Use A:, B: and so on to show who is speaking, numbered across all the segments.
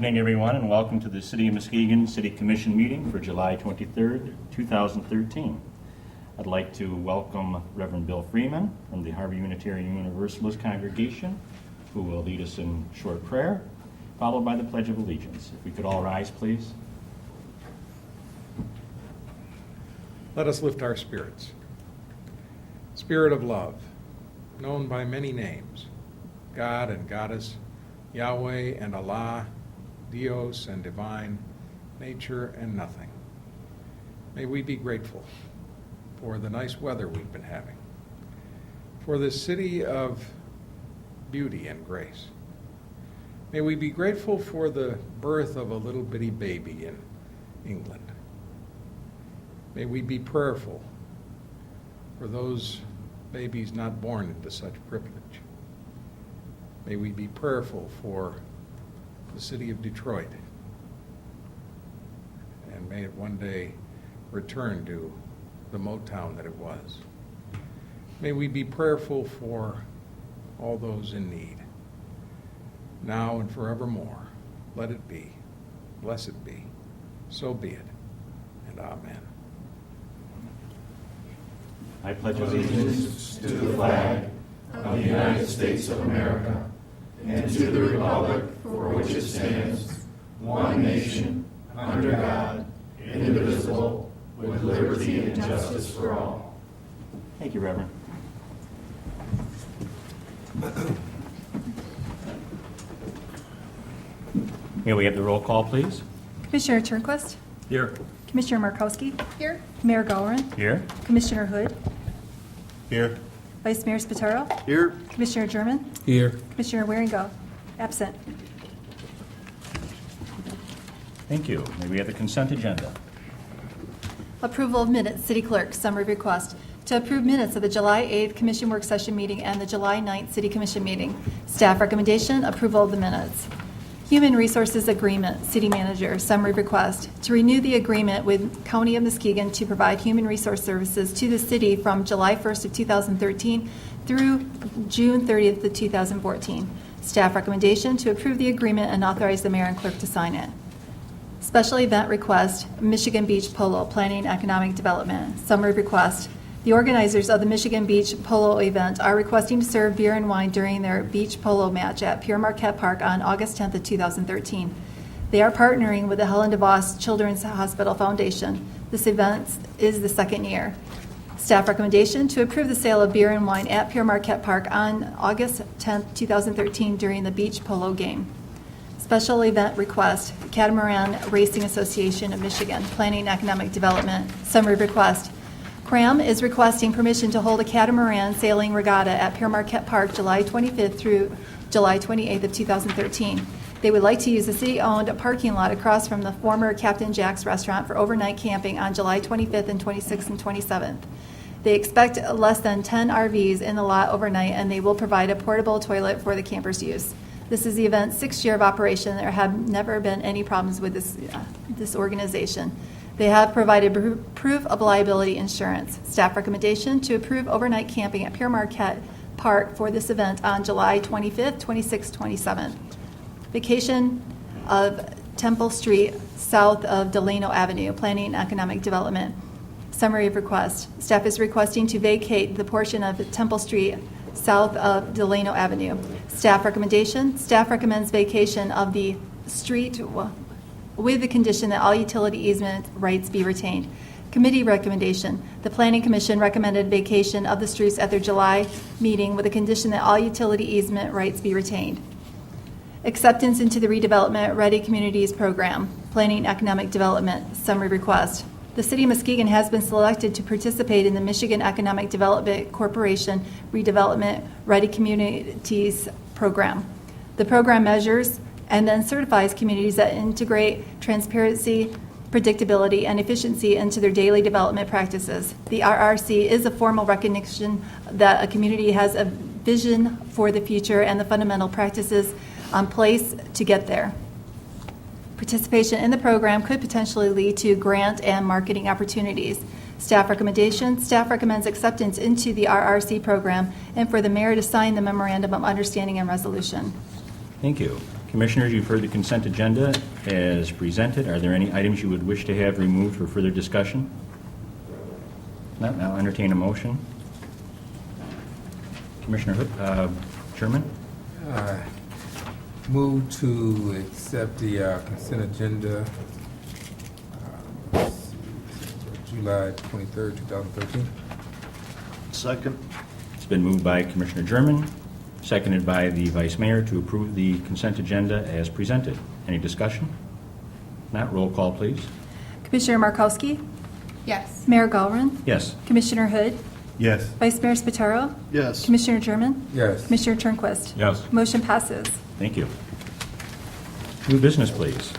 A: evening, everyone, and welcome to the City of Muskegon City Commission Meeting for July 23rd, 2013. I'd like to welcome Reverend Bill Freeman from the Harvey Unitarian Universalist Congregation, who will lead us in short prayer, followed by the Pledge of Allegiance. If we could all rise, please.
B: Let us lift our spirits. Spirit of love, known by many names, God and Goddess, Yahweh and Allah, Dios and divine, nature and nothing. May we be grateful for the nice weather we've been having, for this city of beauty and grace. May we be grateful for the birth of a little bitty baby in England. May we be prayerful for those babies not born into such privilege. May we be prayerful for the city of Detroit, and may it one day return to the Motown that it was. May we be prayerful for all those in need, now and forevermore. Let it be, blessed be, so be it, and amen.
A: I pledge allegiance
C: to the flag of the United States of America and to the republic for which it stands, one nation, under God, indivisible, with liberty and justice for all.
A: Thank you, Reverend. May we have the roll call, please?
D: Commissioner Turnquist?
A: Here.
D: Commissioner Markowski? Here. Mayor Gowron?
A: Here.
D: Commissioner Hood?
A: Here.
D: Vice Mayor Spataro?
A: Here.
D: Commissioner German?
B: Here.
D: Commissioner Waringo? Absent.
A: Thank you. May we have the consent agenda?
D: Approval of minutes. City Clerk, summary request. To approve minutes of the July 8th Commission Work Session Meeting and the July 9th City Commission Meeting. Staff recommendation, approval of the minutes. Human Resources Agreement, City Manager, summary request. To renew the agreement with County of Muskegon to provide human resource services to the city from July 1st of 2013 through June 30th of 2014. Staff recommendation to approve the agreement and authorize the mayor and clerk to sign it. Special event request, Michigan Beach Polo, Planning Economic Development, summary request. The organizers of the Michigan Beach Polo event are requesting to serve beer and wine during their beach polo match at Pure Marquette Park on August 10th of 2013. They are partnering with the Helen DeVos Children's Hospital Foundation. This event is the second year. Staff recommendation to approve the sale of beer and wine at Pure Marquette Park on August 10th, 2013 during the beach polo game. Special event request, Catamaran Racing Association of Michigan, Planning Economic Development, summary request. CRAM is requesting permission to hold a catamaran sailing regatta at Pure Marquette Park July 25th through July 28th of 2013. They would like to use the city-owned parking lot across from the former Captain Jack's restaurant for overnight camping on July 25th and 26th and 27th. They expect less than 10 RVs in the lot overnight, and they will provide a portable toilet for the campers' use. This is the event's 6th year of operation. There have never been any problems with this organization. They have provided proof of liability insurance. Staff recommendation to approve overnight camping at Pure Marquette Park for this event on July 25th, 26th, 27th. Vacation of Temple Street south of Delano Avenue, Planning and Economic Development. Summary of request. Staff is requesting to vacate the portion of Temple Street south of Delano Avenue. Staff recommendation. Staff recommends vacation of the street with the condition that all utility easement rights be retained. Committee recommendation. The Planning Commission recommended vacation of the streets at their July meeting with the condition that all utility easement rights be retained. Acceptance into the Redevelopment Ready Communities Program. Planning Economic Development. Summary request. The City of Muskegon has been selected to participate in the Michigan Economic Development Corporation Redevelopment Ready Communities Program. The program measures and then certifies communities that integrate transparency, predictability, and efficiency into their daily development practices. The RRC is a formal recognition that a community has a vision for the future and the fundamental practices in place to get there. Participation in the program could potentially lead to grant and marketing opportunities. Staff recommendation. Staff recommends acceptance into the RRC program and for the mayor to sign the memorandum of understanding and resolution.
A: Thank you. Commissioners, you've heard the consent agenda as presented. Are there any items you would wish to have removed for further discussion? Not now. Entertain a motion. Commissioner Hood, Sherman?
E: Move to accept the consent agenda, July 23rd, 2013.
C: Second.
A: It's been moved by Commissioner German, seconded by the Vice Mayor to approve the consent agenda as presented. Any discussion? Not. Roll call, please.
D: Commissioner Markowski?
F: Yes.
D: Mayor Gowron?
A: Yes.
D: Commissioner Hood?
C: Yes.
D: Vice Mayor Spataro?
C: Yes.
D: Commissioner German?
E: Yes.
D: Commissioner Turnquist?
A: Yes.
D: Motion passes.
A: Thank you. New business, please.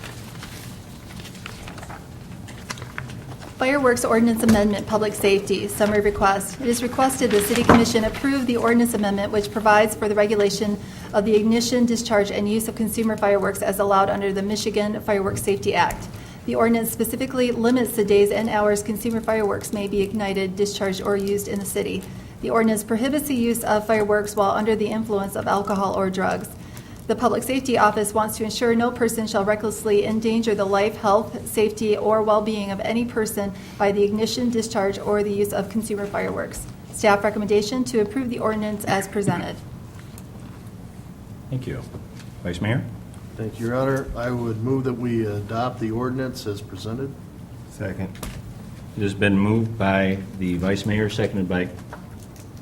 D: Fireworks Ordinance Amendment, Public Safety, summary request. It is requested the City Commission approve the ordinance amendment which provides for the regulation of the ignition, discharge, and use of consumer fireworks as allowed under the Michigan Fireworks Safety Act. The ordinance specifically limits the days and hours consumer fireworks may be ignited, discharged, or used in the city. The ordinance prohibits the use of fireworks while under the influence of alcohol or drugs. The Public Safety Office wants to ensure no person shall recklessly endanger the life, health, safety, or well-being of any person by the ignition, discharge, or the use of consumer fireworks. Staff recommendation to approve the ordinance as presented.
A: Thank you. Vice Mayor?
C: Thank you, Your Honor. I would move that we adopt the ordinance as presented.
E: Second.
A: It has been moved by the Vice Mayor, seconded by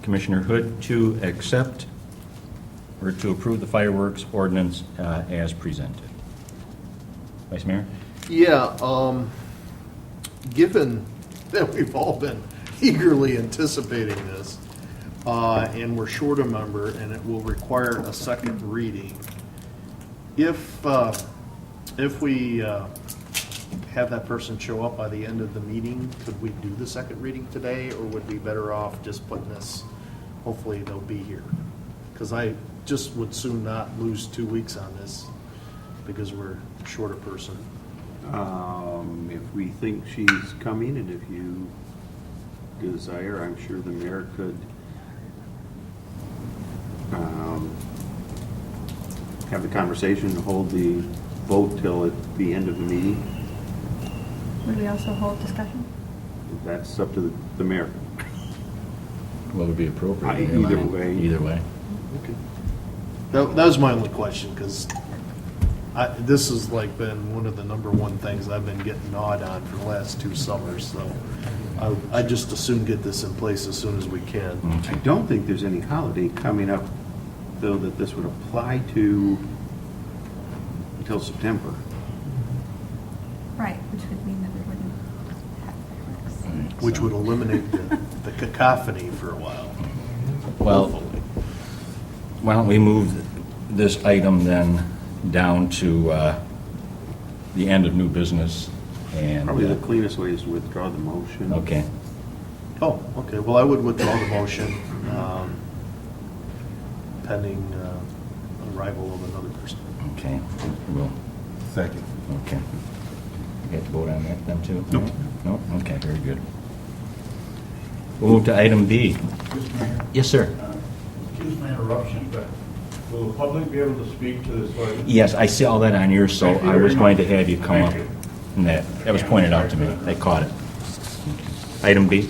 A: Commissioner Hood to accept or to approve the fireworks ordinance as presented. Vice Mayor?
C: Yeah, given that we've all been eagerly anticipating this, and we're short a member, and it will require a second reading, if we have that person show up by the end of the meeting, could we do the second reading today, or would we be better off just putting this, hopefully they'll be here? Because I just would soon not lose 2 weeks on this because we're short a person.
G: If we think she's coming and if you desire, I'm sure the mayor could have the conversation and hold the vote till at the end of the meeting.
F: Would we also hold discussion?
G: That's up to the mayor.
A: What would be appropriate? in your
G: Either
A: mind?
G: way.
A: Either way.
C: Okay. That was my only question, because this has like been one of the number one things I've been getting gnawed on for the last 2 summers, so I just as soon get this in place as soon as we can.
G: I don't think there's any holiday coming up, though, that this would apply to until September.
F: Right, which would mean that we wouldn't have fireworks.
C: Which would eliminate the cacophony for a while.
A: Well,
C: Hopefully.
A: why don't we move this item then down to the end of new business? And
G: Probably the cleanest way is to withdraw the motion.
A: Okay.
C: Oh, okay, well, I would withdraw the motion pending arrival of another person.
A: Okay. We'll,
E: Second.
A: okay. You have to vote on that then too?
C: Nope.
A: No? Okay, very good. We'll move to item B.
H: Mr. Mayor,
A: Yes, sir.
H: excuse my interruption, but will the public be able to speak to this ordinance?
A: Yes, I see all that on yours, so
H: Thank you
A: I was
H: very
A: going to
H: much.
A: have you come up.
H: Thank you.
A: And that was pointed out to me. I caught it. Item B.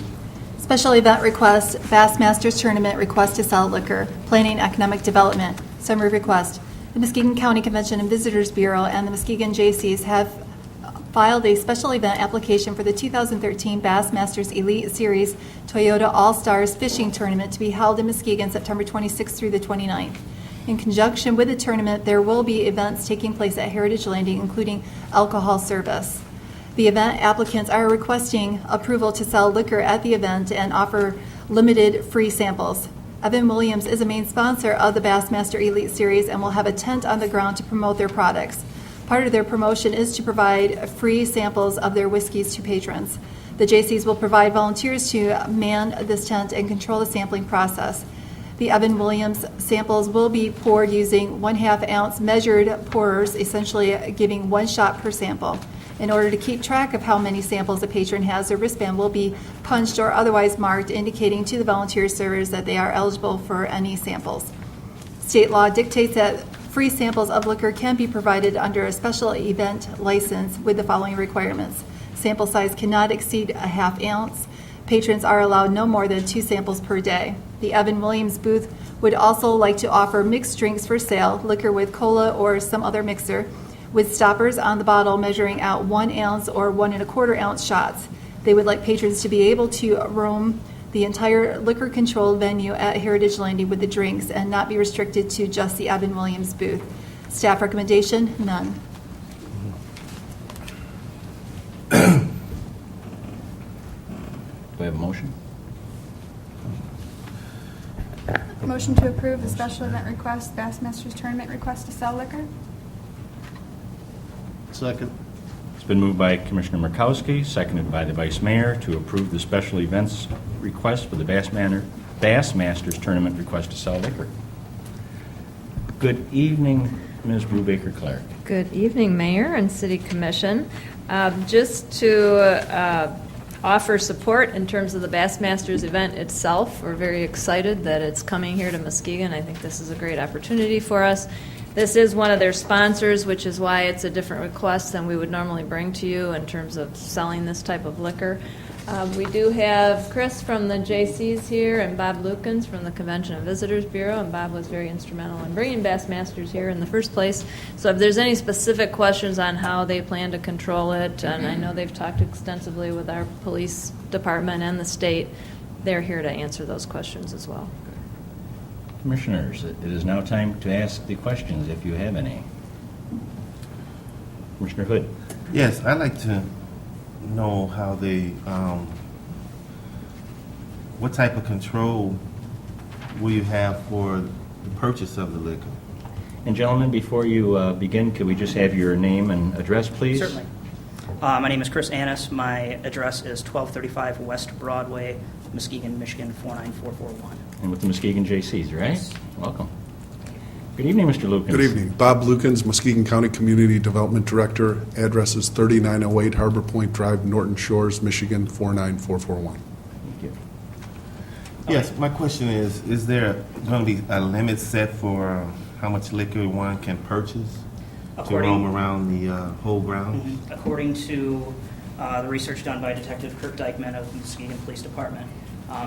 D: Special event request, Bassmasters Tournament request to sell liquor, planning economic development, summary request. The Muskegon County Convention and Visitors Bureau and the Muskegon Jaycees have filed a special event application for the 2013 Bassmasters Elite Series Toyota All-Stars Fishing Tournament to be held in Muskegon September 26th through the 29th. In conjunction with the tournament, there will be events taking place at Heritage Landing, including alcohol service. The event applicants are requesting approval to sell liquor at the event and offer limited free samples. Evan Williams is a main sponsor of the Bassmaster Elite Series and will have a tent on the ground to promote their products. Part of their promotion is to provide free samples of their whiskeys to patrons. The Jaycees will provide volunteers to man this tent and control the sampling process. The Evan Williams samples will be poured using 1/2 ounce measured pourers, essentially giving 1 shot per sample. In order to keep track of how many samples a patron has, a wristband will be punched or otherwise marked, indicating to the volunteer servers that they are eligible for any samples. State law dictates that Free samples of liquor can be provided under a special event license with the following requirements. Sample size cannot exceed a half ounce. Patrons are allowed no more than 2 samples per day. The Evan Williams booth would also like to offer mixed drinks for sale, liquor with cola or some other mixer, with stoppers on the bottle measuring out 1 ounce or 1 1/4 ounce shots. They would like patrons to be able to roam the entire liquor-controlled venue at Heritage Landing with the drinks and not be restricted to just the Evan Williams booth. Staff recommendation, none.
A: Do I have a motion?
F: Motion to approve the special event request, Bassmasters Tournament request to sell liquor.
G: Second.
A: It's been moved by Commissioner Murkowski, seconded by the Vice Mayor, to approve the special events request for the Bassmasters Tournament request to sell liquor. Good evening, Ms. Brubaker-Clark.
I: Good evening, Mayor and City Commission. Just to offer support in terms of the Bassmasters event itself, we're very excited that it's coming here to Muskegon. I think this is a great opportunity for us. This is one of their sponsors, which is why it's a different request than we would normally bring to you in terms of selling this type of liquor. We do have Chris from the JCs here and Bob Lukens from the Convention and Visitors Bureau, and Bob was very instrumental in bringing Bassmasters here in the first place. So if there's any specific questions on how they plan to control it, and I know they've talked extensively with our police department and the state, they're here to answer those questions as well.
A: Commissioners, it is now time to ask the questions if you have any. Commissioner Hood.
C: Yes, I'd like to know how they, what type of control will you have for the purchase of the liquor?
A: And gentlemen, before you begin, could we just have your name and address, please?
J: Certainly. My name is Chris Annis. My address is 1235 West Broadway, Muskegon, Michigan 49441.
A: And with the Muskegon JCs, right? Yes. Welcome. Good evening, Mr. Lukens.
K: Good evening. Bob Lukens, Muskegon County Community Development Director. Address is 3908 Harbor Point Drive, Norton Shores, Michigan 49441.
A: Thank you.
C: Yes, my question is there going to be a limit set for how much liquor one can purchase to roam around the whole grounds?
J: According to the research done by Detective Kirk Dykeman of the Muskegon Police Department,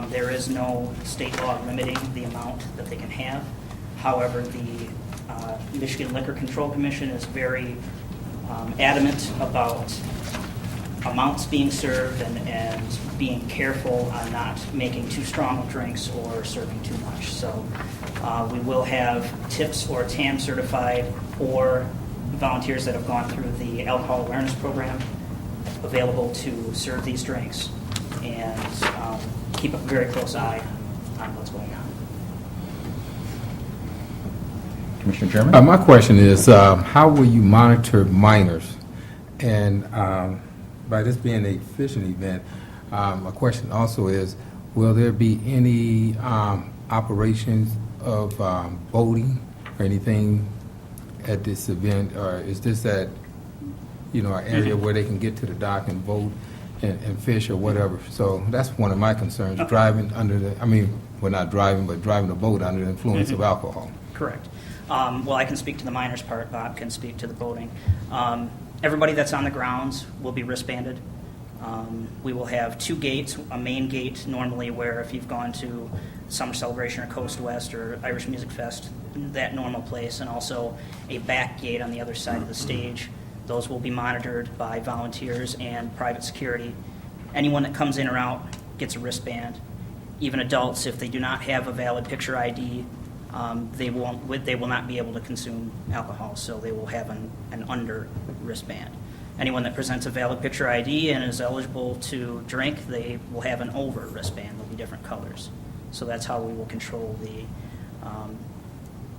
J: there is no state law limiting the amount that they can have. However, the Michigan Liquor Control Commission is very adamant about amounts being served and being careful on not making too strong of drinks or serving too much. So we will have tips or TAM certified or volunteers that have gone through the alcohol awareness program available to serve these drinks and keep a very close eye on what's going on.
A: Commissioner German?
E: My question is, how will you monitor minors? And by this being a fishing event, my question also is, will there be any operations of boating or anything at this event, or is this at, an area where they can get to the dock and boat and fish or whatever? So that's one of my concerns, driving under not driving, but driving a boat under the influence of alcohol.
J: Correct. Well, I can speak to the minors part. Bob can speak to the boating. Everybody that's on the grounds will be wristbanded. We will have 2 gates, a main gate normally where if you've gone to Summer Celebration or Coast West or Irish Music Fest, that normal place, and also a back gate on the other side of the stage. Those will be monitored by volunteers and private security. Anyone that comes in or out gets a wristband. Even adults, if they do not have a valid picture ID, they will not be able to consume alcohol, so they will have an under wristband. Anyone that presents a valid picture ID and is eligible to drink, they will have an over wristband. They'll be different colors. So that's how we will control the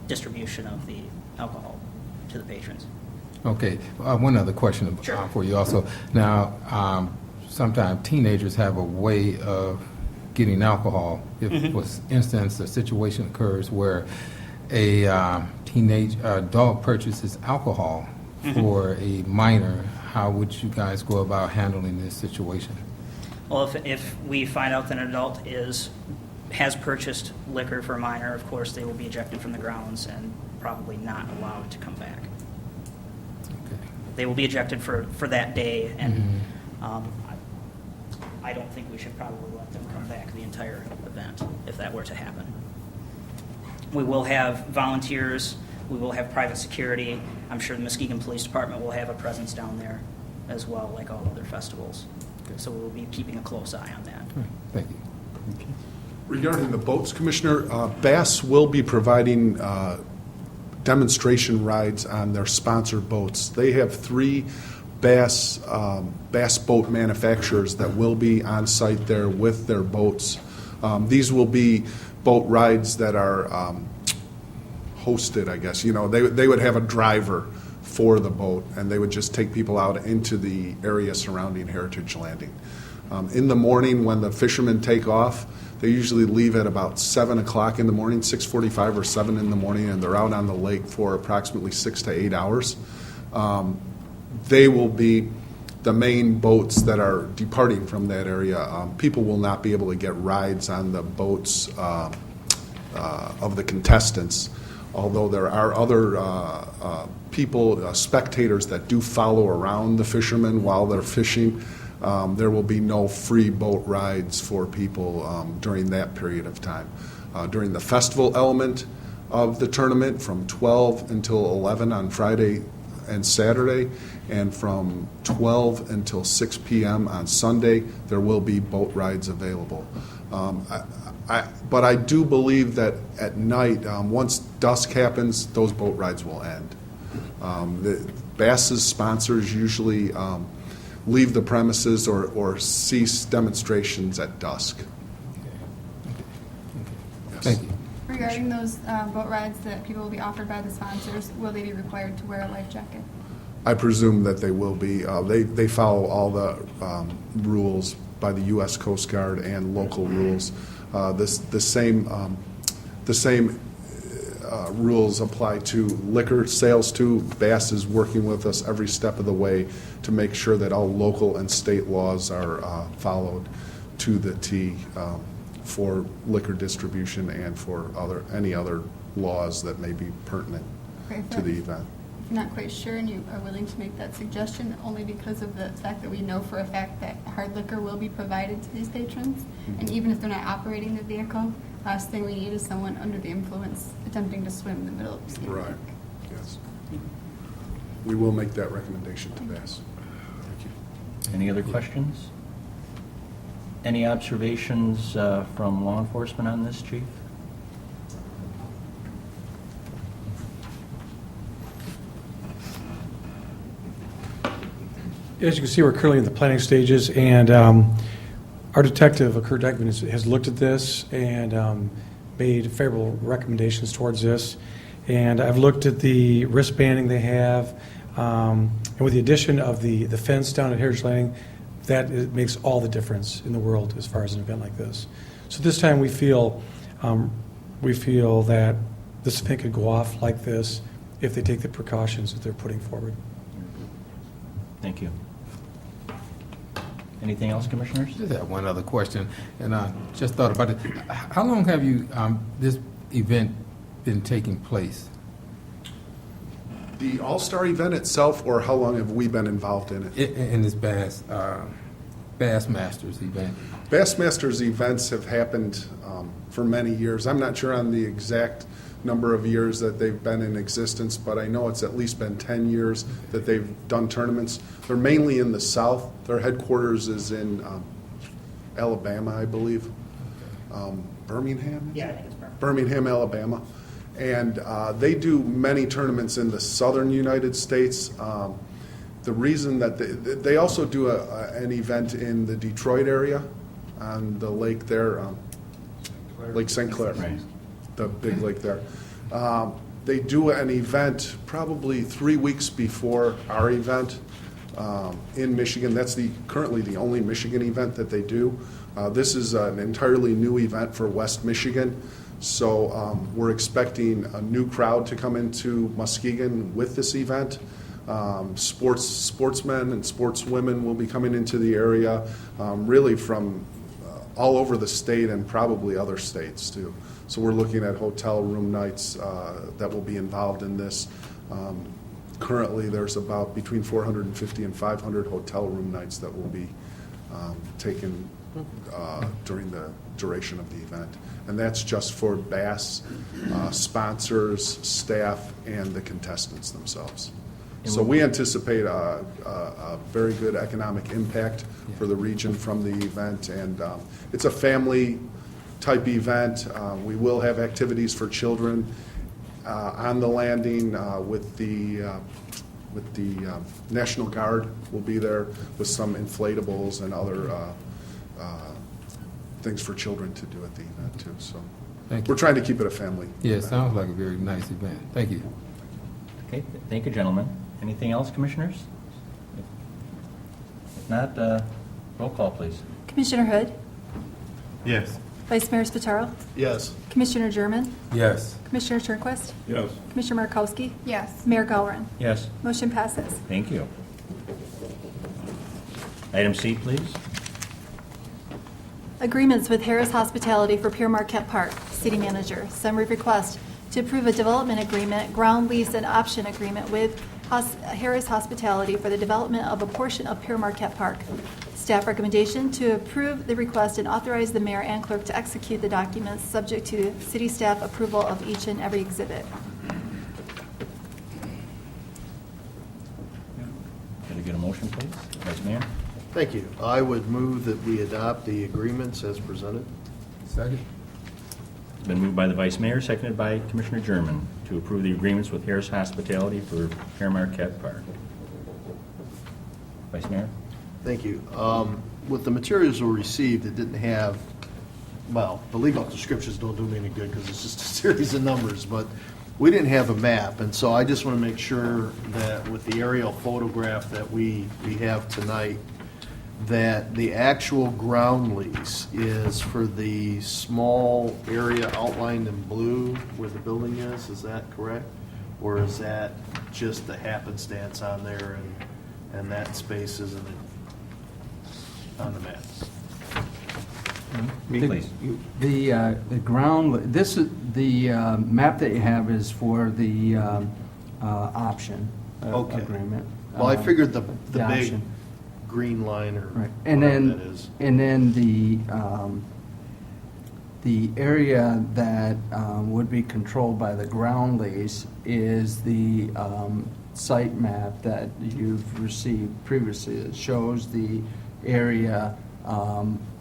J: distribution of the alcohol to the patrons.
E: Okay, one other question for you also. Now, sometimes teenagers have a way of getting alcohol. If, for instance, a situation occurs where a teenage adult purchases alcohol for a minor, how would you guys go about handling this situation?
J: Well, if we find out that an adult has purchased liquor for a minor, of course, they will be ejected from the grounds and probably not allowed to come back.
E: Okay.
J: They will be ejected for that day, and I don't think we should probably let them come back the entire event if that were to happen. We will have volunteers, we will have private security. I'm sure the Muskegon Police Department will have a presence down there as well, like all other festivals. So we'll be keeping a close eye on that.
E: Thank you.
K: Regarding the boats, Commissioner, Bass will be providing demonstration rides on their sponsor boats. They have 3 bass boat manufacturers that will be on site there with their boats. These will be boat rides that are hosted, I guess. You know, they would have a driver for the boat, and they would just take people out into the area surrounding Heritage Landing. In the morning, when the fishermen take off, they usually leave at about 7 o'clock in the morning, 6:45 or 7 in the morning, and they're out on the lake for approximately 6 to 8 hours. They will be the main boats that are departing from that area. People will not be able to get rides on the boats of the contestants, although there are other people, spectators that do follow around the fishermen while they're fishing. There will be no free boat rides for people during that period of time. During the festival element of the tournament, from 12 until 11 on Friday and Saturday, and from 12 until 6 p.m. on Sunday, there will be boat rides available. But I do believe that at night, once dusk happens, those boat rides will end. The Bass's sponsors usually leave the premises or cease demonstrations at dusk. Yes.
E: Thank you.
F: Regarding those boat rides that people will be offered by the sponsors, will they be required to wear a life jacket?
K: I presume that they will be. They follow all the rules by the U.S. Coast Guard and local rules. The same rules apply to liquor sales too. Bass is working with us every step of the way to make sure that all local and state laws are followed to the T for liquor distribution and for any other laws that may be pertinent to the event.
F: If you're not quite sure and you are willing to make that suggestion, only because of the fact that we know for a fact that hard liquor will be provided to these patrons, and even if they're not operating the vehicle, last thing we need is someone under the influence attempting to swim in the middle of the Muskegon Lake.
K: Right, yes. We will make that recommendation to Bass. Thank you.
A: Any other questions? Any observations from law enforcement on this, Chief?
L: As you can see, we're currently in the planning stages, and our detective, Kurt Degman, has looked at this and made favorable recommendations towards this. And I've looked at the wristbanding they have, and with the addition of the fence down at Heritage Landing, that makes all the difference in the world as far as an event like this. So this time we feel that this event could go off like this if they take the precautions that they're putting forward.
A: Thank you. Anything else, Commissioners?
E: Just have one other question, and I just thought about it. How long have you this event been taking place?
K: The All-Star event itself, or how long have we been involved in it?
E: In this Bass Masters event?
K: Bass Masters events have happened for many years. I'm not sure on the exact number of years that they've been in existence, but I know it's at least been 10 years that they've done tournaments. They're mainly in the South. Their headquarters is in Alabama, I believe. Birmingham?
J: Yeah, I think it's
K: Birmingham, Alabama. And they do many tournaments in the southern United States. The reason that they also do an event in the Detroit area on the lake there, Lake St. Clair,
A: Right.
K: the big lake there. They do an event probably 3 weeks before our event in Michigan. That's currently the only Michigan event that they do. This is an entirely new event for West Michigan. So we're expecting a new crowd to come into Muskegon with this event. Sportsmen and sportswomen will be coming into the area, really from all over the state and probably other states too. So we're looking at hotel room nights that will be involved in this. Currently, there's about between 450 and 500 hotel room nights that will be taken during the duration of the event. And that's just for Bass sponsors, staff, and the contestants themselves. So we anticipate a very good economic impact for the region from the event, and it's a family-type event. We will have activities for children on the landing with the National Guard will be there with some inflatables and other things for children to do at the event too. So
E: Thank you.
K: we're trying to keep it a family.
E: Yeah, it
K: event.
E: sounds like a very nice event. Thank you.
A: Okay, thank you, gentlemen. Anything else, commissioners? If not, roll call, please.
D: Commissioner Hood,
C: Yes.
D: Vice Mayor Spataro,
C: Yes.
D: Commissioner German,
E: Yes.
D: Commissioner Turnquist,
H: Yes.
D: Commissioner Markowski,
F: Yes.
D: Mayor Gowron.
A: Yes.
D: Motion passes.
A: Thank you. Item C, please.
D: Agreements with Harris Hospitality for Pure Marquette Park. City Manager. Summary request to approve a development agreement, ground lease and option agreement with Harris Hospitality for the development of a portion of Pure Marquette Park. Staff recommendation to approve the request and authorize the mayor and clerk to execute the documents subject to city staff approval of each and every exhibit.
A: Could I get a motion, please? Vice Mayor?
C: Thank you. I would move that we adopt the agreements as presented.
E: Second?
A: It's been moved by the Vice Mayor, seconded by Commissioner German, to approve the agreements with Harris Hospitality for Pure Marquette Park. Vice Mayor?
C: Thank you. With the materials we received, it didn't have, well, the legal descriptions don't do me any good because it's just a series of numbers, but we didn't have a map, and so I just want to make sure that with the aerial photograph that we have tonight, that the actual ground lease is for the small area outlined in blue where the building is that correct? Or is that just the happenstance on there and that space isn't on the map?
A: Please.
M: The ground, this is, the map that you have is for the option
C: Okay.
M: agreement.
C: Well, I figured the big
M: option.
C: green line or
M: Right, and
C: whatever that
M: then,
C: is.
M: and then the area that would be controlled by the ground lease is the site map that you've received previously. It shows the area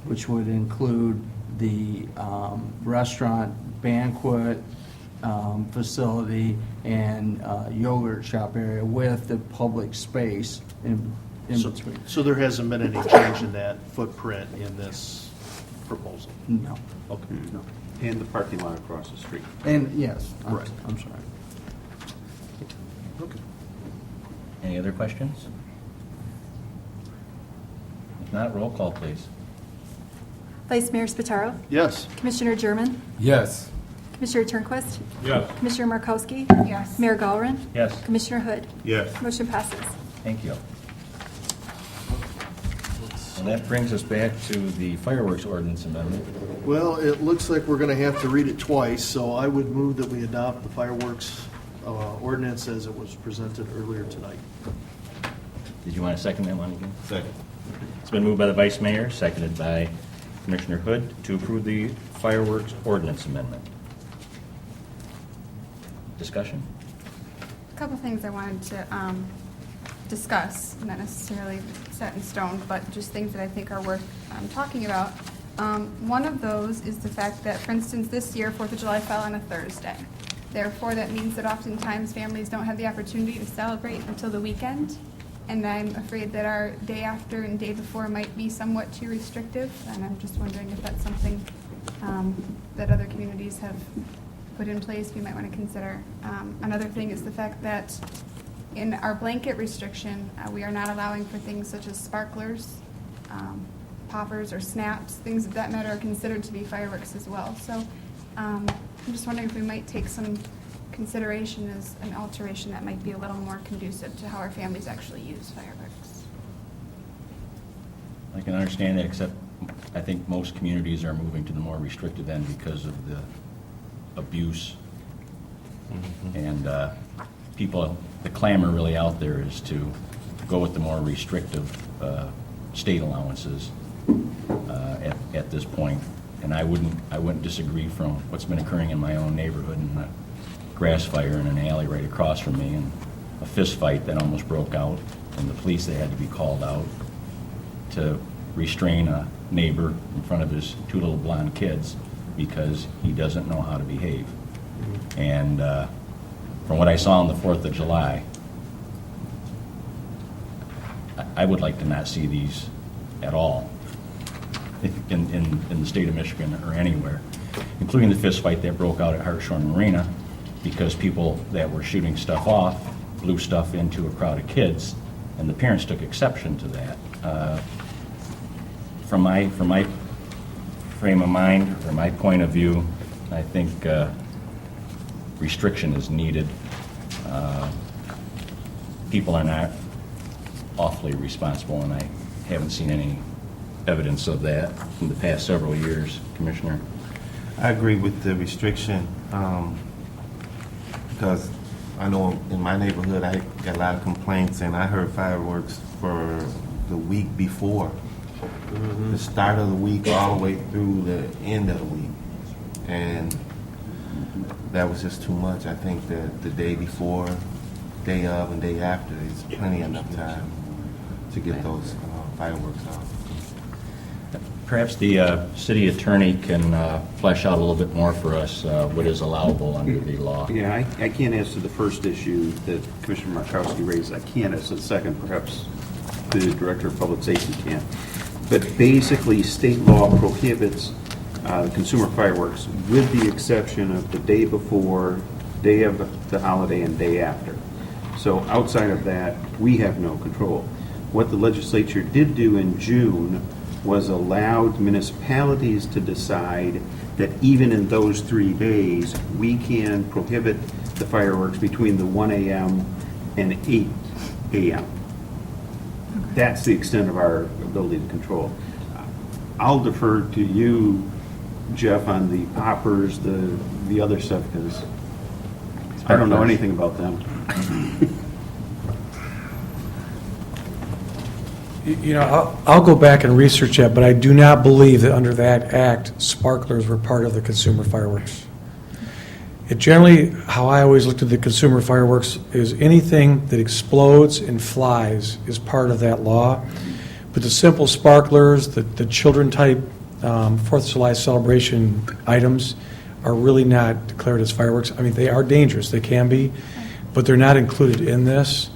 M: which would include the restaurant, banquet facility, and yogurt shop area with the public space in between.
C: So there hasn't been any change in that footprint in this proposal?
M: No.
C: Okay.
M: No.
G: And the parking lot across the street.
M: And, yes,
C: Right.
M: I'm sorry.
C: Okay.
A: Any other questions? If not, roll call, please.
D: Vice Mayor Spataro,
C: Yes.
D: Commissioner German,
E: Yes.
D: Commissioner Turnquist,
H: Yes.
D: Commissioner Markowski,
F: Yes.
D: Mayor Gowron,
A: Yes.
D: Commissioner Hood.
H: Yes.
D: Motion passes.
A: Thank you. And that brings us back to the fireworks ordinance amendment.
C: Well, it looks like we're going to have to read it twice, so I would move that we adopt the fireworks ordinance as it was presented earlier tonight.
A: Did you want to second that one again?
C: Second.
A: It's been moved by the Vice Mayor, seconded by Commissioner Hood, to approve the fireworks ordinance amendment. Discussion?
F: A couple things I wanted to discuss, not necessarily set in stone, but just things that I think are worth talking about. One of those is the fact that, for instance, this year, 4th of July fell on a Thursday. Therefore, that means that oftentimes families don't have the opportunity to celebrate until the weekend. And I'm afraid that our day after and day before might be somewhat too restrictive. And I'm just wondering if that's something that other communities have put in place we might want to consider. Another thing is the fact that in our blanket restriction, we are not allowing for things such as sparklers, poppers, or snaps. Things of that matter are considered to be fireworks as well. So I'm just wondering if we might take some consideration as an alteration that might be a little more conducive to how our families actually use fireworks.
A: I can understand that, except I think most communities are moving to the more restricted end because of the abuse. And people, the clamor really out there is to go with the more restrictive state allowances at this point. And I wouldn't disagree from what's been occurring in my own neighborhood, and a grass fire in an alley right across from me, and a fist fight that almost broke out, and the police, they had to be called out to restrain a neighbor in front of his two little blonde kids because he doesn't know how to behave. And from what I saw on the 4th of July, I would like to not see these at all in the state of Michigan or anywhere, including the fist fight that broke out at Hartshorn Marina because people that were shooting stuff off blew stuff into a crowd of kids, and the parents took exception to that. From my frame of mind or my point of view, I think restriction is needed. People are not awfully responsible, and I haven't seen any evidence of that in the past several years, Commissioner.
C: I agree with the restriction because I know in my neighborhood I got a lot of complaints, and I heard fireworks for the week before. The start of the week all the way through the end of the week. And that was just too much. I think that the day before, day of, and day after is plenty enough time to get those fireworks off.
A: Perhaps the city attorney can flesh out a little bit more for us what is allowable under the law.
G: Yeah, I can't answer the first issue that Commissioner Markowski raised. I can't answer the second. Perhaps the Director of Public Safety can. But basically, state law prohibits consumer fireworks with the exception of the day before, day of the holiday, and day after. So outside of that, we have no control. What the legislature did do in June was allowed municipalities to decide that even in those 3 days, we can prohibit the fireworks between the 1 a.m. and 8 a.m. That's the extent of our ability to control. I'll defer to you, Jeff, on the poppers, the other stuff, because I don't know anything about them.
L: You know, I'll go back and research that, but I do not believe that under that act, sparklers were part of the consumer fireworks. It generally, how I always looked at the consumer fireworks is anything that explodes and flies is part of that law. But the simple sparklers, the children type 4th of July celebration items are really not declared as fireworks. I mean, they are dangerous, they can be, but they're not included in this.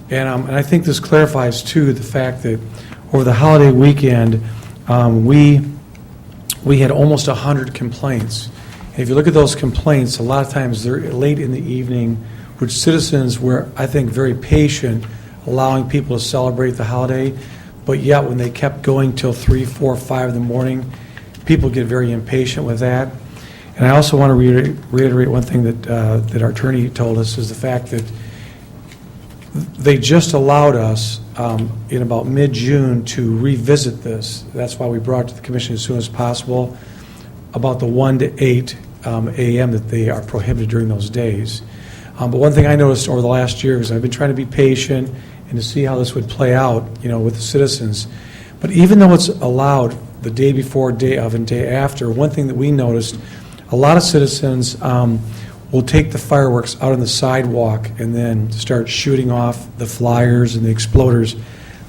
L: And I think this clarifies, too, the fact that over the holiday weekend, we had almost 100 complaints. And if you look at those complaints, a lot of times they're late in the evening, which citizens were, I think, very patient, allowing people to celebrate the holiday. But yet, when they kept going till 3, 4, 5 in the morning, people get very impatient with that. And I also want to reiterate one thing that our attorney told us is the fact that they just allowed us in about mid-June to revisit this. That's why we brought it to the commission as soon as possible about the 1 to 8 a.m. that they are prohibited during those days. But one thing I noticed over the last year is I've been trying to be patient and to see how this would play out, you know, with the citizens. But even though it's allowed the day before, day of, and day after, one thing that we noticed, a lot of citizens will take the fireworks out on the sidewalk and then start shooting off the flyers and the exploders.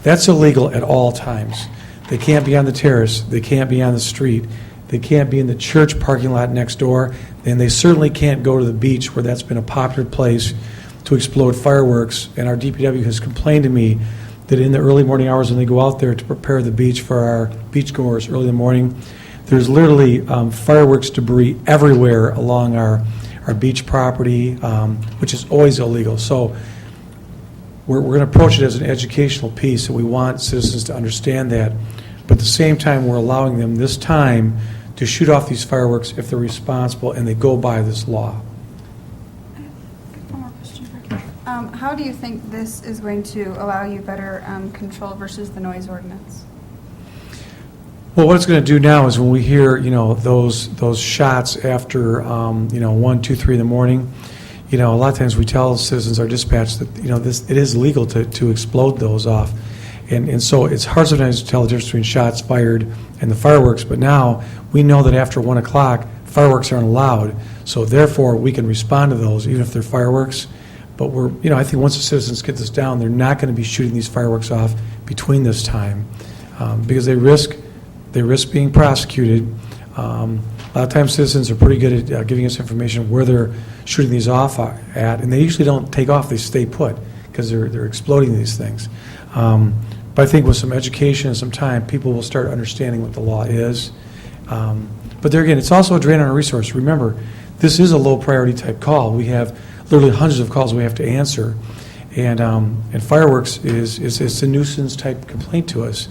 L: That's illegal at all times. They can't be on the terrace. They can't be on the street. They can't be in the church parking lot next door. And they certainly can't go to the beach where that's been a popular place to explode fireworks. And our DPW has complained to me that in the early morning hours when they go out there to prepare the beach for our beachgoers early in the morning, there's literally fireworks debris everywhere along our beach property, which is always illegal. So we're going to approach it as an educational piece, and we want citizens to understand that. But at the same time, we're allowing them this time to shoot off these fireworks if they're responsible and they go by this law.
F: One more question for Karen. How do you think this is going to allow you better control versus the noise ordinance?
L: Well, what it's going to do now is when we hear, those shots after, 1, 2, 3 in the morning, a lot of times we tell citizens, our dispatch, that, it is legal to explode those off. And so it's hard sometimes to tell the difference between shots fired and the fireworks, but now we know that after 1 o'clock, fireworks aren't allowed, so therefore we can respond to those, even if they're fireworks. But I think once the citizens get this down, they're not going to be shooting these fireworks off between this time, because they risk being prosecuted. A lot of times citizens are pretty good at giving us information where they're shooting these off at, and they usually don't take off, they stay put, because they're exploding these things. But I think with some education and some time, people will start understanding what the law is. But there again, it's also a drain on our resource. Remember, this is a low priority type call. We have literally hundreds of calls we have to answer. And fireworks is a nuisance type complaint to us.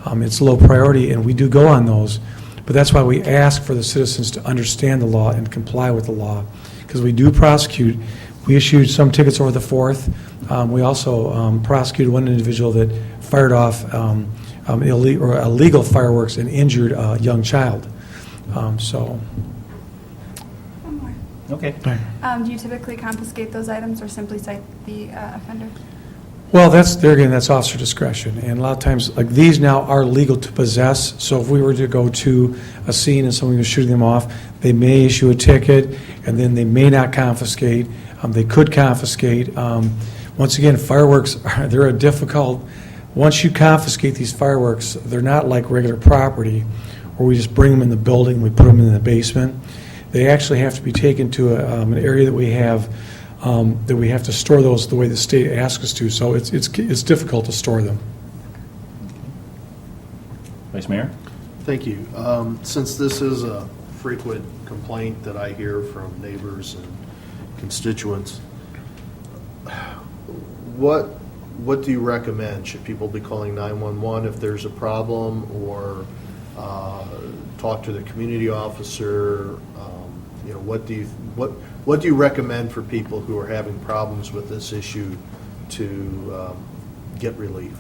L: It's low priority, and we do go on those. But that's why we ask for the citizens to understand the law and comply with the law, because we do prosecute. We issued some tickets over the 4th. We also prosecuted one individual that fired off illegal fireworks and injured a young child.
N: One more.
A: Okay.
N: Do you typically confiscate those items or simply cite the offender?
L: Well, that's officer discretion. And a lot of times, like these now are legal to possess. So if we were to go to a scene and someone was shooting them off, they may issue a ticket, and then they may not confiscate. They could confiscate. Once again, fireworks, they're a difficult, once you confiscate these fireworks, they're not like regular property where we just bring them in the building, we put them in the basement. They actually have to be taken to an area that we have to store those the way the state asks us to. So it's difficult to store them.
A: Vice Mayor?
C: Thank you. Since this is a frequent complaint that I hear from neighbors and constituents, what do you recommend? Should people be calling 911 if there's a problem, or talk to the community officer? What do you recommend for people who are having problems with this issue to get relief?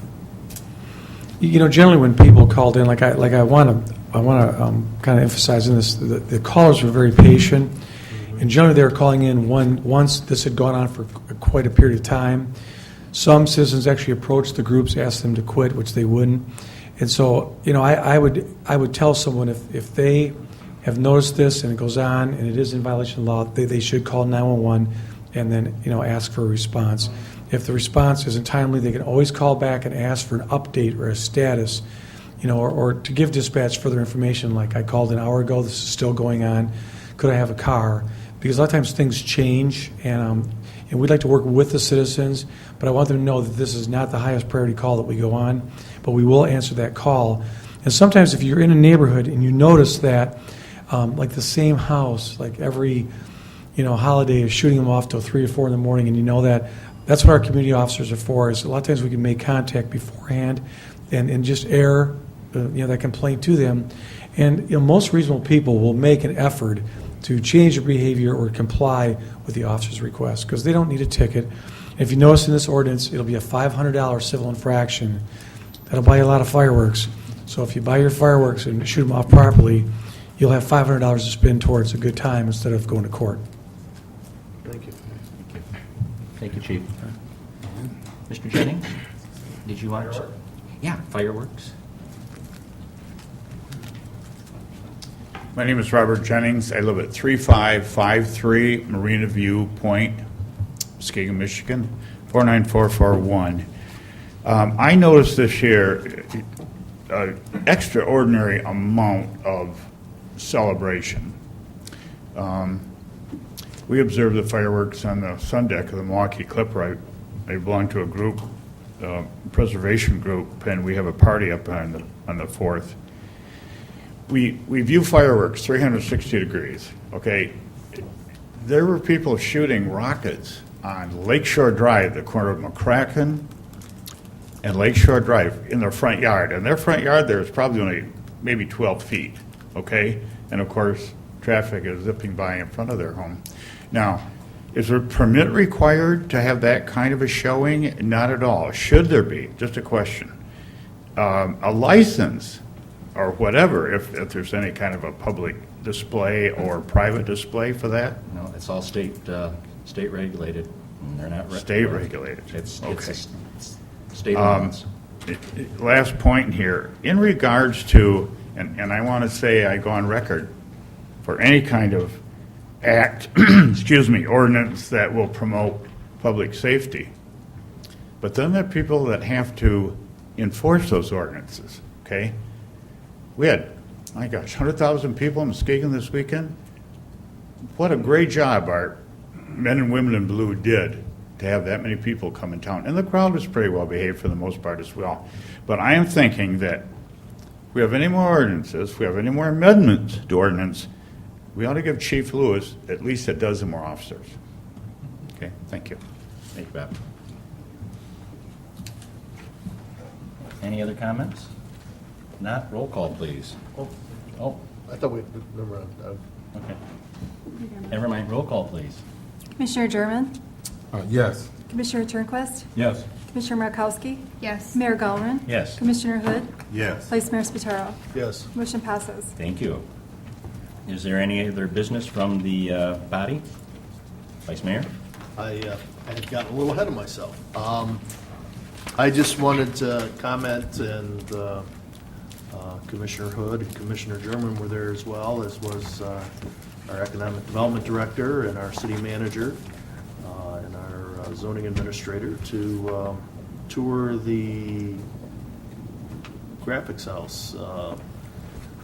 L: Generally when people called in, I want to kind of emphasize in this, the callers were very patient, and generally they were calling in once this had gone on for quite a period of time. Some citizens actually approached the groups, asked them to quit, which they wouldn't. And so, I would tell someone if they have noticed this and it goes on and it is in violation of law, they should call 911 and then, ask for a response. If the response isn't timely, they can always call back and ask for an update or a status, or to give dispatch further information, like I called an hour ago, this is still going on, could I have a car? Because a lot of times things change, and we'd like to work with the citizens, but I want them to know that this is not the highest priority call that we go on, but we will answer that call. And sometimes if you're in a neighborhood and you notice that, like the same house, like every, holiday is shooting them off till 3 or 4 in the morning, and that's what our community officers are for, is a lot of times we can make contact beforehand and just air, that complaint to them. And, most reasonable people will make an effort to change their behavior or comply with the officer's request, because they don't need a ticket. And if you notice in this ordinance, it'll be a $500 civil infraction. That'll buy you a lot of fireworks. So if you buy your fireworks and shoot them off properly, you'll have $500 to spend towards a good time instead of going to court.
C: Thank you.
A: Thank you, Chief. Mr. Jennings, did you want to? Yeah, fireworks.
H: My name is Robert Jennings. I live at 3553 Marina View Point, Muskegon, Michigan, 49441. I noticed this year an extraordinary amount of celebration. We observed the fireworks on the sun deck of the Milwaukee Clipper. I belong to a group, preservation group, and we have a party up on the 4th. We view fireworks 360 degrees, okay? There were people shooting rockets on Lakeshore Drive, the corner of McCracken and Lakeshore Drive, in their front yard. And their front yard there is probably only maybe 12 feet, okay? And of course, traffic is zipping by in front of their home. Now, is there a permit required to have that kind of a showing? Not at all. Should there be? Just a question. A license or whatever, if there's any kind of a public display or private display for that?
A: No, it's all state regulated, and they're not.
H: State regulated.
A: It's
H: Okay.
A: it's state laws.
H: Last point here, in regards to, and I want to say I go on record for any kind of act, excuse me, ordinance that will promote public safety. But then there are people that have to enforce those ordinances, okay? We had, my gosh, 100,000 people in Muskegon this weekend. What a great job our men and women in blue did to have that many people come in town. And the crowd was pretty well behaved for the most part as well. But I am thinking that if we have any more ordinances, if we have any more amendments to ordinance, we ought to give Chief Lewis at least a dozen more officers. Okay, thank you.
A: Thank you, Bob. Any other comments? Not, roll call, please. Oh,
C: I thought we, never mind.
A: okay. Never mind, roll call, please.
D: Commissioner German,
E: Yes.
D: Commissioner Turnquist,
H: Yes.
D: Commissioner Markowski,
F: Yes.
D: Mayor Gowron,
A: Yes,
D: Commissioner Hood,
C: Yes.
D: Vice Mayor Spataro.
C: Yes.
D: Motion passes.
A: thank you. Is there any other business from the body? Vice Mayor?
C: I had gotten a little ahead of myself. I just wanted to comment, and Commissioner Hood and Commissioner German were there as well, as was our Economic Development Director and our City Manager and our Zoning Administrator to tour the Graphics House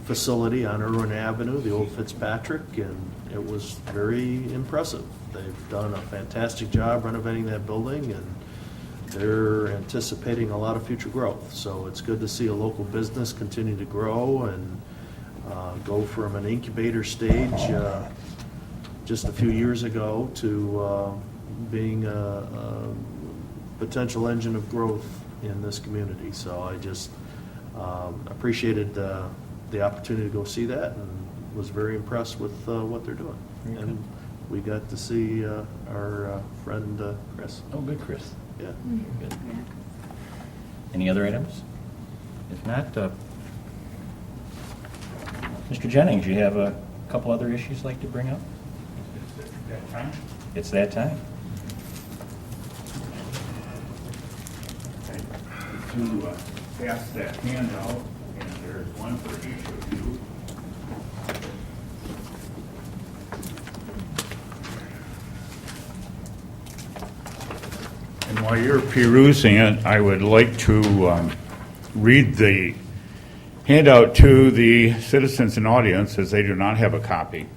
C: facility on Irwin Avenue, the old Fitzpatrick, and it was very impressive. They've done a fantastic job renovating that building, and they're anticipating a lot of future growth. So it's good to see a local business continue to grow and go from an incubator stage just a few years ago to being a potential engine of growth in this community. So I just appreciated the opportunity to go see that, and was very impressed with what they're doing. And we got to see our friend Chris.
A: Oh, good, Chris.
C: Yeah.
A: Good. Any other items? If not, Mr. Jennings, you have a couple other issues you'd like to bring up? It's that time.
H: To pass that handout, and there's one for each of you. And while you're perusing it, I would like to read the handout to the citizens and audience, as they do not have a copy.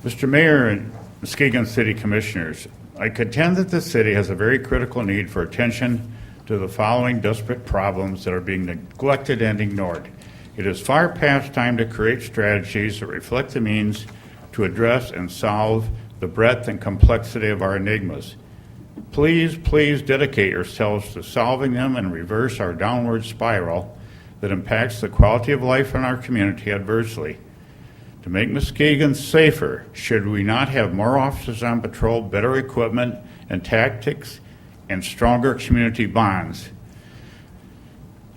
H: Mr. Mayor and Muskegon City Commissioners, I contend that the city has a very critical need for attention to the following desperate problems that are being neglected and ignored. It is far past time to create strategies that reflect the means to address and solve the breadth and complexity of our enigmas. Please, please dedicate yourselves to solving them and reverse our downward spiral that impacts the quality of life in our community adversely. To make Muskegon safer, should we not have more officers on patrol, better equipment and tactics, and stronger community bonds?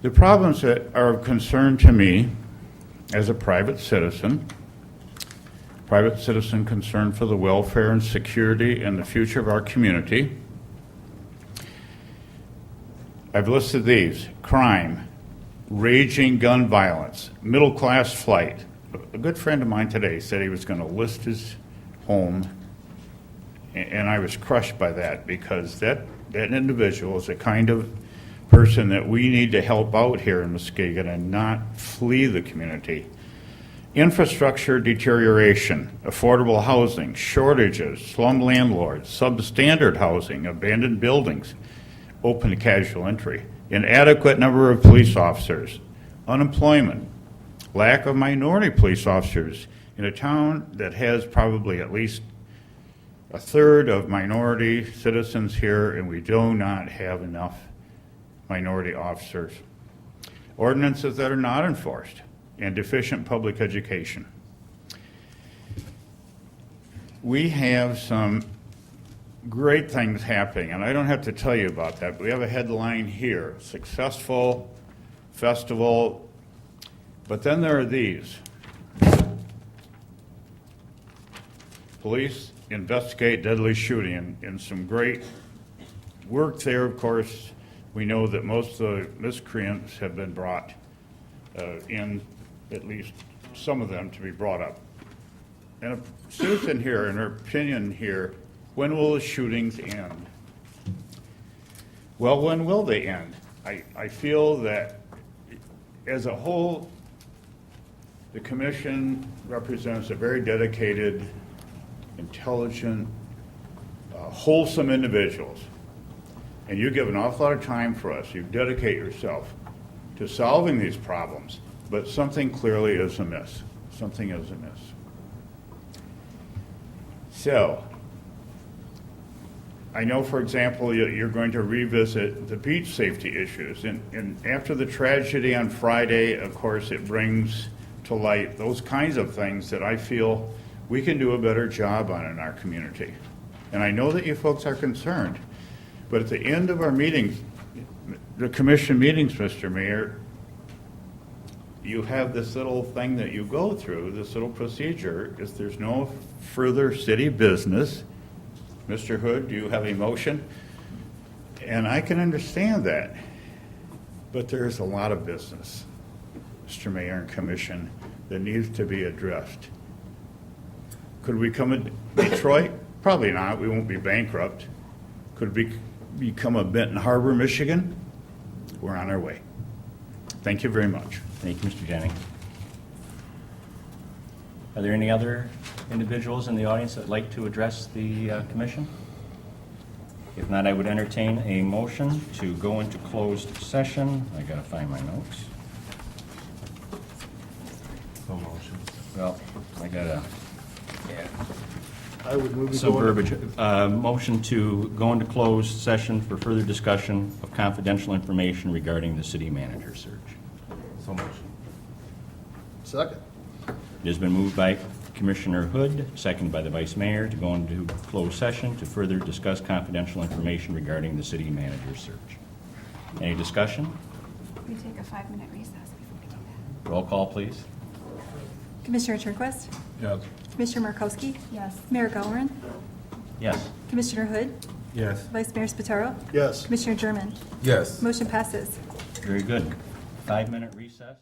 H: The problems that are of concern to me as a private citizen concerned for the welfare and security and the future of our community, I've listed these: crime, raging gun violence, middle-class flight. A good friend of mine today said he was going to list his home, and I was crushed by that, because that individual is the kind of person that we need to help out here in Muskegon and not flee the community. Infrastructure deterioration, affordable housing, shortages, slum landlords, substandard housing, abandoned buildings, open to casual entry, inadequate number of police officers, unemployment, lack of minority police officers in a town that has probably at least a third of minority citizens here, and we do not have enough minority officers. Ordinances that are not enforced, and deficient public education. We have some great things happening, and I don't have to tell you about that, but we have a headline here: successful festival But then there are these. Police investigate deadly shooting, and some great work there. Of course, we know that most of the miscreants have been brought in, at least some of them, to be brought up. And Susan here, in her opinion here, when will the shootings end? Well, when will they end? I feel that as a whole, the commission represents a very dedicated, intelligent, wholesome individuals. And you give an awful lot of time for us. You dedicate yourself to solving these problems, but something clearly is amiss. Something is amiss. So, I know, for example, you're going to revisit the beach safety issues. And after the tragedy on Friday, of course, it brings to light those kinds of things that I feel we can do a better job on in our community. And I know that you folks are concerned. But at the end of our meetings, the commission meetings, Mr. Mayor, you have this little thing that you go through, this little procedure. If there's no further city business, Mr. Hood, do you have a motion? And I can understand that. But there's a lot of business, Mr. Mayor and Commission, that needs to be addressed. Could we come to Detroit? Probably not. We won't be bankrupt. Could we become a Benton Harbor, Michigan? We're on our way. Thank you very much.
A: Thank you, Mr. Jennings. Are there any other individuals in the audience that would like to address the commission? If not, I would entertain a motion to go into closed session. I gotta find my notes.
C: No motion.
A: Well, I gotta,
C: I would move
A: some verbiage. Motion to go into closed session for further discussion of confidential information regarding the city manager search.
C: So motion. Second.
A: It has been moved by Commissioner Hood, seconded by the Vice Mayor, to go into closed session to further discuss confidential information regarding the city manager search. Any discussion?
N: We take a 5-minute recess before we do that.
A: Roll call, please.
D: Commissioner Turnquist?
C: Yes.
D: Commissioner Markowski?
N: Yes.
D: Mayor Gowron?
A: Yes.
D: Commissioner Hood?
C: Yes.
D: Vice Mayor Spataro?
C: Yes.
D: Commissioner German?
E: Yes.
D: Motion passes.
A: Very good. 5-minute recess.